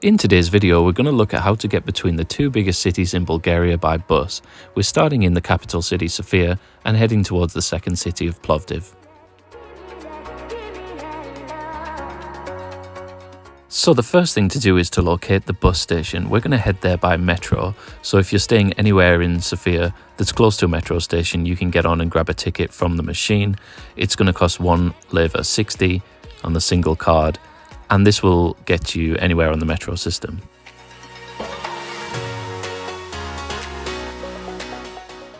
In today's video, we're going to look at how to get between the two biggest cities in Bulgaria by bus. We're starting in the capital city Sofia and heading towards the second city of Plovdiv. So the first thing to do is to locate the bus station. We're going to head there by metro. So if you're staying anywhere in Sofia that's close to a metro station, you can get on and grab a ticket from the machine. It's going to cost 1 leva 60 on the single card, and this will get you anywhere on the metro system.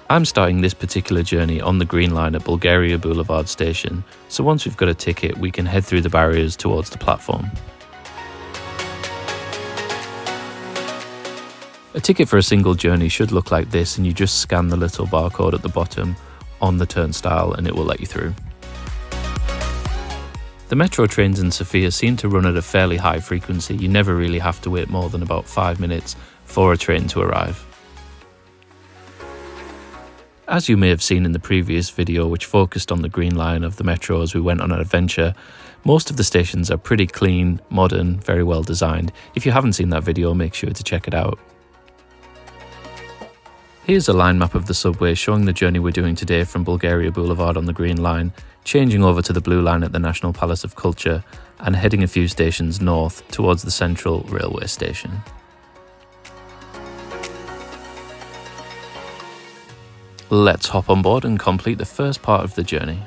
I'm starting this particular journey on the Green Line at Bulgaria Boulevard station, so once we've got a ticket we can head through the barriers towards the platform. A ticket for a single journey should look like this, and you just scan the little barcode at the bottom on the turnstile and it will let you through. The metro trains in Sofia seem to run at a fairly high frequency. You never really have to wait more than about 5 minutes for a train to arrive. As you may have seen in the previous video, which focused on the Green Line of the metro as we went on an adventure, most of the stations are pretty clean, modern, very well designed. If you haven't seen that video, make sure to check it out. Here's a line map of the subway showing the journey we're doing today from Bulgaria Boulevard on the Green Line, changing over to the Blue Line at the National Palace of Culture and heading a few stations north towards the Central Railway Station. Let's hop on board and complete the first part of the journey.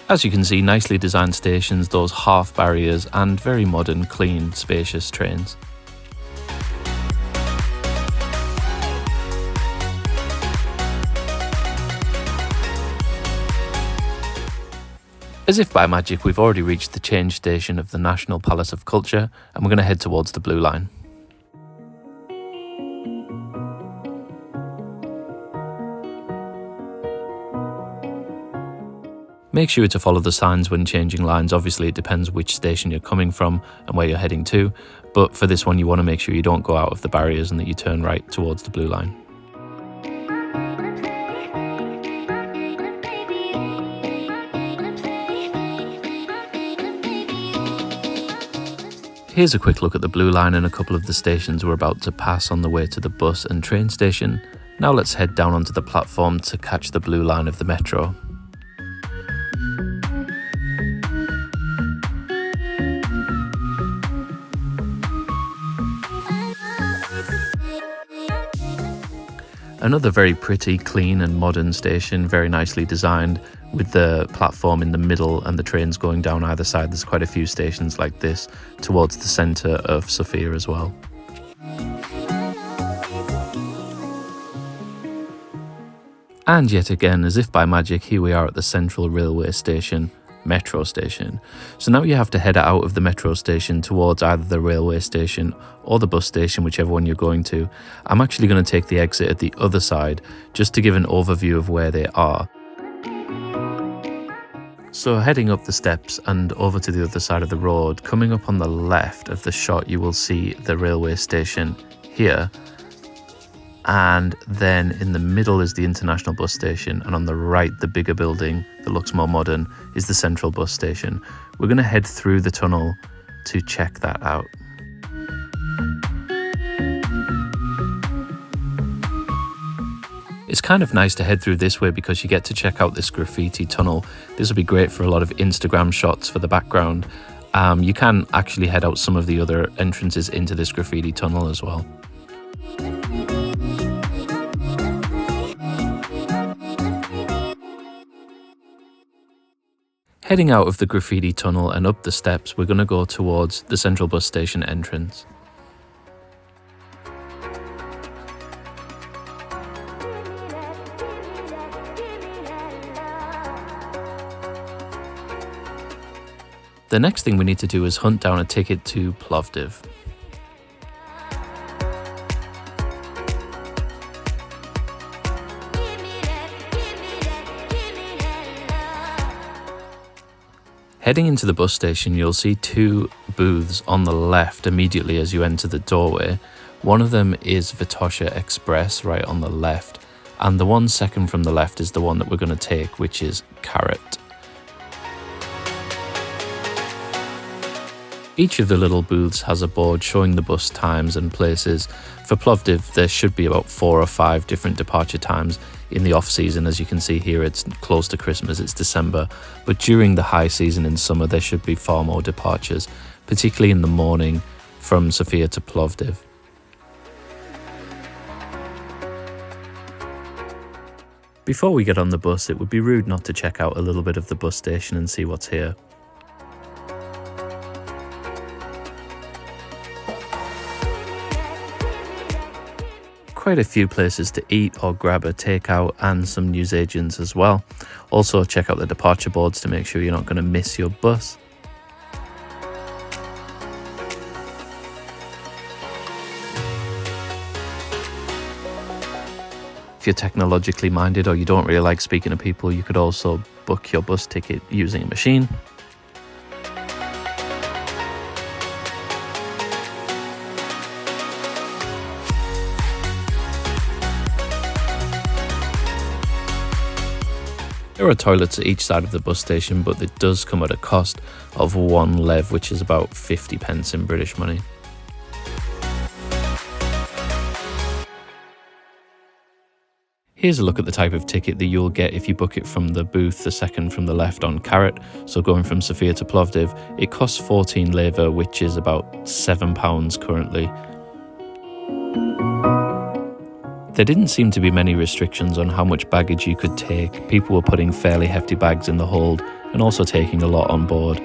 As you can see, nicely designed stations, those half barriers, and very modern, clean, spacious trains. As if by magic, we've already reached the change station of the National Palace of Culture, and we're going to head towards the Blue Line. Make sure to follow the signs when changing lines. Obviously it depends which station you're coming from and where you're heading to, but for this one you want to make sure you don't go out of the barriers and that you turn right towards the Blue Line. Here's a quick look at the Blue Line and a couple of the stations we're about to pass on the way to the bus and train station. Now let's head down onto the platform to catch the Blue Line of the metro. Another very pretty, clean and modern station, very nicely designed with the platform in the middle and the trains going down either side. There's quite a few stations like this towards the centre of Sofia as well. And yet again, as if by magic, here we are at the Central Railway Station, metro station. So now you have to head out of the metro station towards either the railway station or the bus station, whichever one you're going to. I'm actually going to take the exit at the other side just to give an overview of where they are. So heading up the steps and over to the other side of the road, coming up on the left of the shot you will see the railway station here, and then in the middle is the International Bus Station, and on the right, the bigger building that looks more modern is the Central Bus Station. We're going to head through the tunnel to check that out. It's kind of nice to head through this way because you get to check out this graffiti tunnel. This will be great for a lot of Instagram shots for the background. You can actually head out some of the other entrances into this graffiti tunnel as well. Heading out of the graffiti tunnel and up the steps, we're going to go towards the Central Bus Station entrance. The next thing we need to do is hunt down a ticket to Plovdiv. Heading into the bus station, you'll see two booths on the left immediately as you enter the doorway. One of them is Vitosha Express right on the left, and the one second from the left is the one that we're going to take, which is Carrot. Each of the little booths has a board showing the bus times and places. For Plovdiv, there should be about 4 or 5 different departure times in the off-season. As you can see here, it's close to Christmas, it's December. But during the high season in summer, there should be far more departures, particularly in the morning from Sofia to Plovdiv. Before we get on the bus, it would be rude not to check out a little bit of the bus station and see what's here. Quite a few places to eat or grab a takeout and some newsagents as well. Also check out the departure boards to make sure you're not going to miss your bus. If you're technologically minded or you don't really like speaking to people, you could also book your bus ticket using a machine. There are toilets at each side of the bus station, but it does come at a cost of 1 lev, which is about 50 pence in British money. Here's a look at the type of ticket that you'll get if you book it from the booth, the second from the left on Carrot. So going from Sofia to Plovdiv, it costs 14 leva, which is about £7 currently. There didn't seem to be many restrictions on how much baggage you could take. People were putting fairly hefty bags in the hold and also taking a lot on board.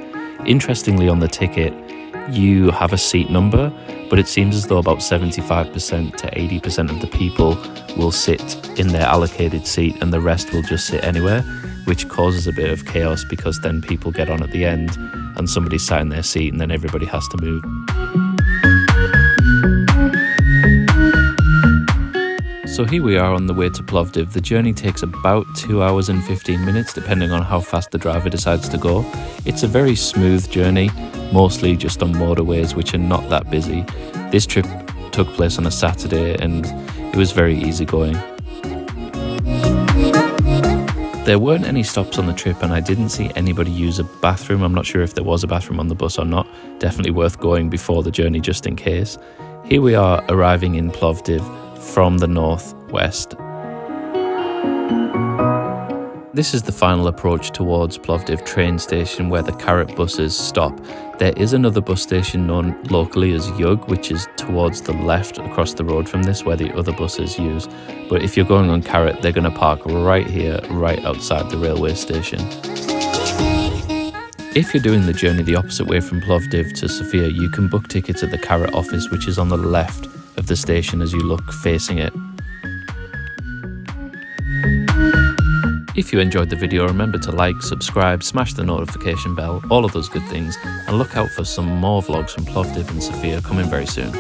Interestingly, on the ticket, you have a seat number, but it seems as though about 75% to 80% of the people will sit in their allocated seat and the rest will just sit anywhere, which causes a bit of chaos because then people get on at the end and somebody's sat in their seat and then everybody has to move. So here we are on the way to Plovdiv. The journey takes about 2 hours and 15 minutes, depending on how fast the driver decides to go. It's a very smooth journey, mostly just on motorways which are not that busy. This trip took place on a Saturday and it was very easygoing. There weren't any stops on the trip and I didn't see anybody use a bathroom. I'm not sure if there was a bathroom on the bus or not. Definitely worth going before the journey just in case. Here we are arriving in Plovdiv from the northwest. This is the final approach towards Plovdiv train station where the Carrot buses stop. There is another bus station known locally as Yug, which is towards the left across the road from this, where the other buses use. But if you're going on Carrot, they're going to park right here, right outside the railway station. If you're doing the journey the opposite way from Plovdiv to Sofia, you can book tickets at the Carrot office, which is on the left of the station as you look facing it. If you enjoyed the video, remember to like, subscribe, smash the notification bell, all of those good things, and look out for some more vlogs from Plovdiv and Sofia coming very soon.